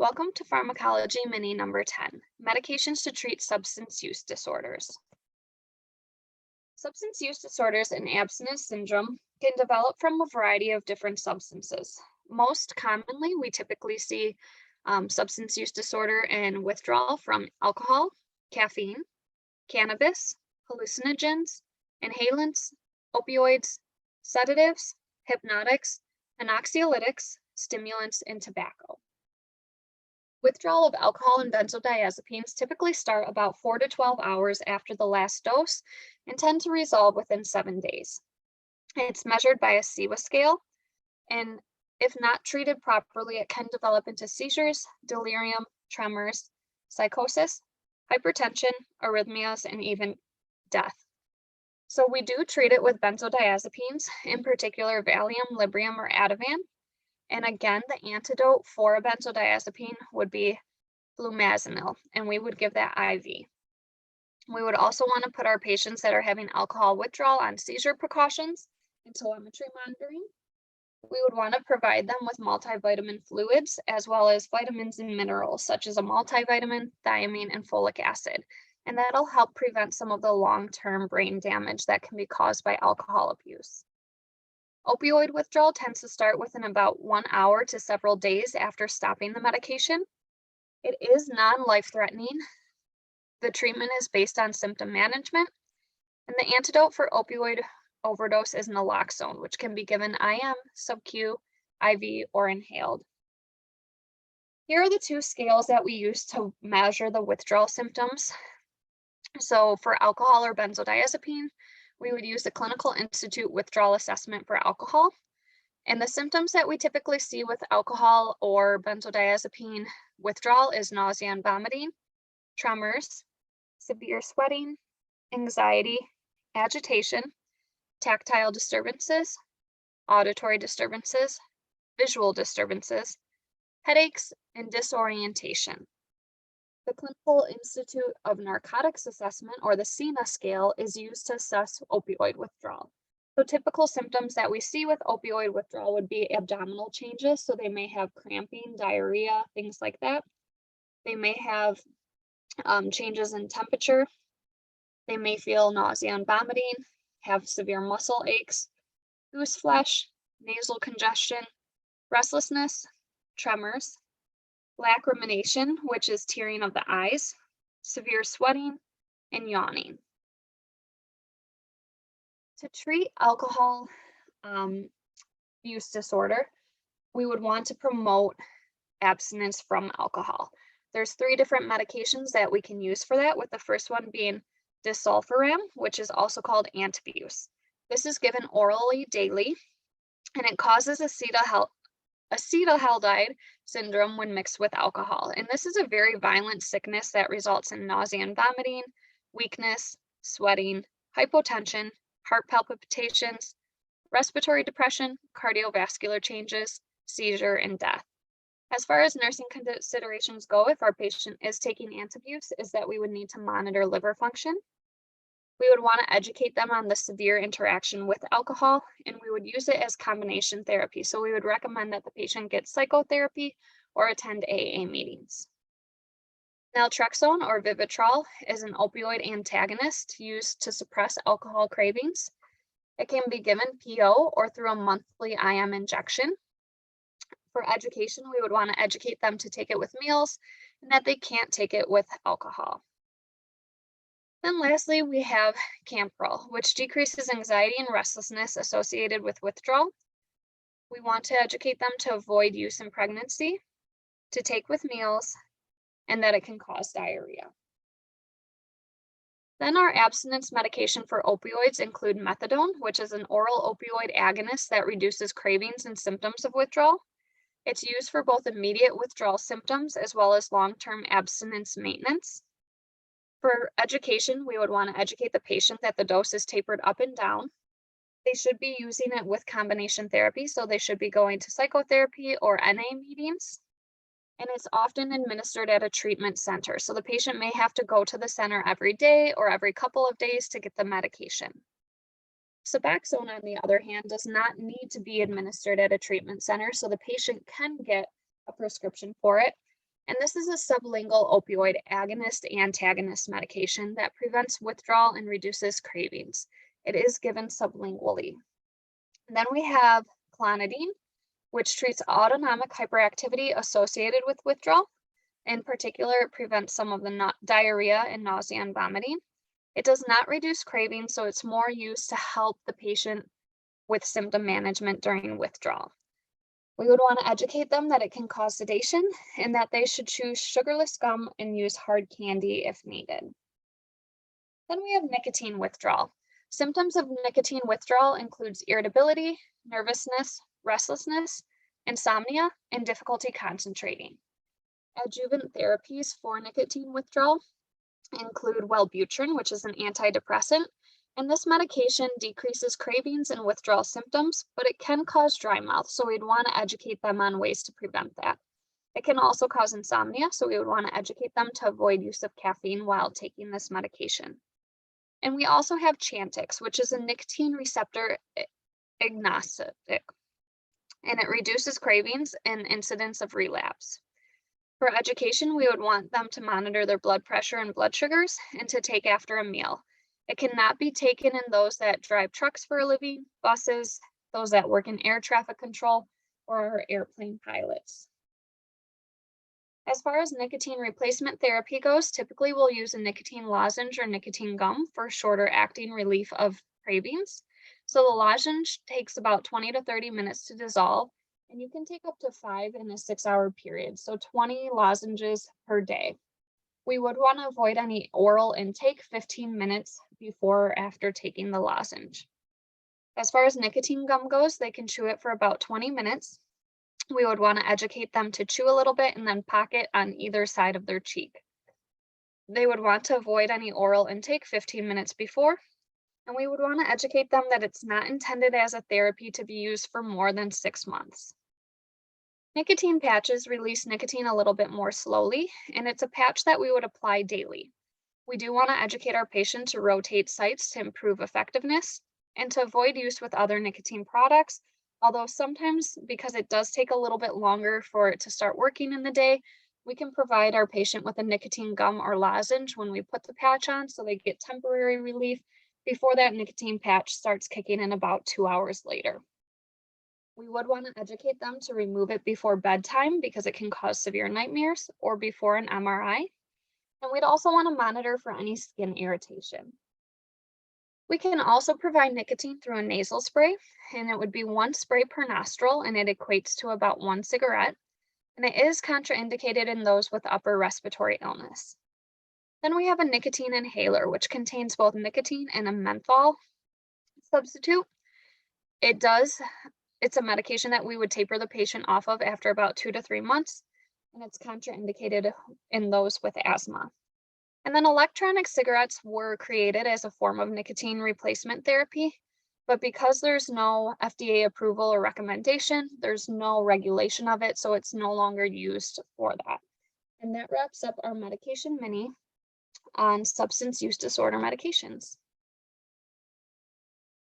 Welcome to Pharmacology Mini number 10, Medications to Treat Substance Use Disorders. Substance use disorders and abstinence syndrome can develop from a variety of different substances. Most commonly, we typically see substance use disorder and withdrawal from alcohol, caffeine, cannabis, hallucinogens, inhalants, opioids, sedatives, hypnotics, anxiolytics, stimulants, and tobacco. Withdrawal of alcohol and benzodiazepines typically start about 4 to 12 hours after the last dose and tend to resolve within 7 days. It's measured by a CEWA scale, and if not treated properly, it can develop into seizures, delirium, tremors, psychosis, hypertension, arrhythmias, and even death. So we do treat it with benzodiazepines, in particular Valium, Librium, or Ativan. And again, the antidote for a benzodiazepine would be flumazenil, and we would give that IV. We would also want to put our patients that are having alcohol withdrawal on seizure precautions and telemetry monitoring. We would want to provide them with multivitamin fluids as well as vitamins and minerals such as a multivitamin, thiamine, and folic acid. And that'll help prevent some of the long-term brain damage that can be caused by alcohol abuse. Opioid withdrawal tends to start within about 1 hour to several days after stopping the medication. It is non-life-threatening. The treatment is based on symptom management, and the antidote for opioid overdose is naloxone, which can be given IM, sub-Q, IV, or inhaled. Here are the two scales that we use to measure the withdrawal symptoms. So for alcohol or benzodiazepine, we would use the Clinical Institute Withdrawal Assessment for alcohol. And the symptoms that we typically see with alcohol or benzodiazepine withdrawal is nausea and vomiting, tremors, severe sweating, anxiety, agitation, tactile disturbances, auditory disturbances, visual disturbances, headaches, and disorientation. The Clinical Institute of Narcotics Assessment, or the CINA scale, is used to assess opioid withdrawal. So typical symptoms that we see with opioid withdrawal would be abdominal changes. So they may have cramping, diarrhea, things like that. They may have changes in temperature. They may feel nausea and vomiting, have severe muscle aches, goose flesh, nasal congestion, restlessness, tremors, lacrimination, which is tearing of the eyes, severe sweating, and yawning. To treat alcohol use disorder, we would want to promote abstinence from alcohol. There's 3 different medications that we can use for that, with the first one being disulfiram, which is also called Antabuse. This is given orally daily, and it causes acetaldehyde syndrome when mixed with alcohol. And this is a very violent sickness that results in nausea and vomiting, weakness, sweating, hypotension, heart palpitations, respiratory depression, cardiovascular changes, seizure, and death. As far as nursing considerations go, if our patient is taking Antabuse, is that we would need to monitor liver function. We would want to educate them on the severe interaction with alcohol, and we would use it as combination therapy. So we would recommend that the patient get psychotherapy or attend AA meetings. Naltrexone or Vivitrol is an opioid antagonist used to suppress alcohol cravings. It can be given PO or through a monthly IM injection. For education, we would want to educate them to take it with meals and that they can't take it with alcohol. Then lastly, we have Campril, which decreases anxiety and restlessness associated with withdrawal. We want to educate them to avoid use in pregnancy, to take with meals, and that it can cause diarrhea. Then our abstinence medication for opioids include methadone, which is an oral opioid agonist that reduces cravings and symptoms of withdrawal. It's used for both immediate withdrawal symptoms as well as long-term abstinence maintenance. For education, we would want to educate the patient that the dose is tapered up and down. They should be using it with combination therapy, so they should be going to psychotherapy or NA meetings. And it's often administered at a treatment center, so the patient may have to go to the center every day or every couple of days to get the medication. Suboxone, on the other hand, does not need to be administered at a treatment center, so the patient can get a prescription for it. And this is a sublingual opioid agonist-antagonist medication that prevents withdrawal and reduces cravings. It is given sublingually. And then we have clonidine, which treats autonomic hyperactivity associated with withdrawal. In particular, it prevents some of the diarrhea and nausea and vomiting. It does not reduce cravings, so it's more used to help the patient with symptom management during withdrawal. We would want to educate them that it can cause sedation and that they should choose sugarless gum and use hard candy if needed. Then we have nicotine withdrawal. Symptoms of nicotine withdrawal includes irritability, nervousness, restlessness, insomnia, and difficulty concentrating. Adjuvant therapies for nicotine withdrawal include Wellbutrin, which is an antidepressant, and this medication decreases cravings and withdrawal symptoms, but it can cause dry mouth, so we'd want to educate them on ways to prevent that. It can also cause insomnia, so we would want to educate them to avoid use of caffeine while taking this medication. And we also have Chantix, which is a nicotine receptor agnostic, and it reduces cravings and incidence of relapse. For education, we would want them to monitor their blood pressure and blood sugars and to take after a meal. It cannot be taken in those that drive trucks for a living, buses, those that work in air traffic control, or airplane pilots. As far as nicotine replacement therapy goes, typically we'll use a nicotine lozenge or nicotine gum for shorter acting relief of cravings. So the lozenge takes about 20 to 30 minutes to dissolve, and you can take up to 5 in a 6-hour period, so 20 lozenges per day. We would want to avoid any oral intake 15 minutes before or after taking the lozenge. As far as nicotine gum goes, they can chew it for about 20 minutes. We would want to educate them to chew a little bit and then pock it on either side of their cheek. They would want to avoid any oral intake 15 minutes before, and we would want to educate them that it's not intended as a therapy to be used for more than 6 months. Nicotine patches release nicotine a little bit more slowly, and it's a patch that we would apply daily. We do want to educate our patient to rotate sites to improve effectiveness and to avoid use with other nicotine products, although sometimes, because it does take a little bit longer for it to start working in the day, we can provide our patient with a nicotine gum or lozenge when we put the patch on so they get temporary relief before that nicotine patch starts kicking in about 2 hours later. We would want to educate them to remove it before bedtime because it can cause severe nightmares, or before an MRI. And we'd also want to monitor for any skin irritation. We can also provide nicotine through a nasal spray, and it would be 1 spray per nostril, and it equates to about 1 cigarette. And it is contraindicated in those with upper respiratory illness. Then we have a nicotine inhaler, which contains both nicotine and a menthol substitute. It's a medication that we would taper the patient off of after about 2 to 3 months, and it's contraindicated in those with asthma. And then electronic cigarettes were created as a form of nicotine replacement therapy, but because there's no FDA approval or recommendation, there's no regulation of it, so it's no longer used for that. And that wraps up our medication mini on substance use disorder medications.